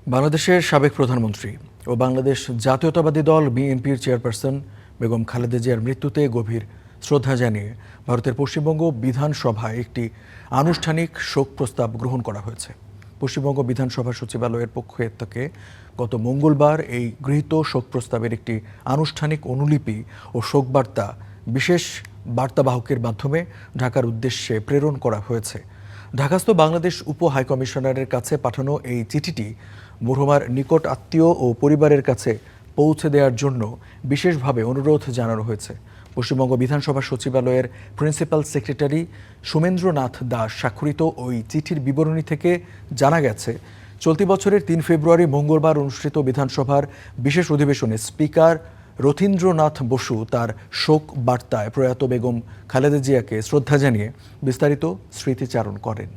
বাংলাদেশের সাবেক প্রধানমন্ত্রী ও বাংলাদেশ জাতীয়তাবাদী দল বিএনপির চেয়ারপারসন বেগম খালেদা জিয়ার মৃত্যুতে গভীর শ্রদ্ধা জানিয়ে ভারতের পশ্চিমবঙ্গ বিধানসভায় একটি আনুষ্ঠানিক শোক প্রস্তাব গ্রহণ করা হয়েছে। পশ্চিমবঙ্গ বিধানসভা সচিবালয়ের পক্ষ থেকে গত মঙ্গলবার এই গৃহীত শোক প্রস্তাবের একটি আনুষ্ঠানিক অনুলিপি ও শোকবার্তা বিশেষ বার্তাবাহকের মাধ্যমে ঢাকার উদ্দেশ্যে প্রেরণ করা হয়েছে। ঢাকাস্থ বাংলাদেশ উপ হাইকমিশনারের কাছে পাঠানো এই চিঠিটি মরহুমার নিকট আত্মীয় ও পরিবারের কাছে পৌঁছে দেওয়ার জন্য বিশেষভাবে অনুরোধ জানানো হয়েছে। পশ্চিমবঙ্গ বিধানসভা সচিবালয়ের প্রিন্সিপাল সেক্রেটারি সুমেন্দ্রনাথ দাস স্বাক্ষরিত ওই চিঠির বিবরণী থেকে জানা গেছে, চলতি বছরের ৩ ফেব্রুয়ারি মঙ্গলবার অনুষ্ঠিত বিধানসভার বিশেষ অধিবেশনে স্পিকার রথীন্দ্রনাথ বসু তার শোক বার্তায় প্রয়াত বেগম খালেদা জিয়াকে শ্রদ্ধা জানিয়ে বিস্তারিত স্মৃতিচারণ করেন।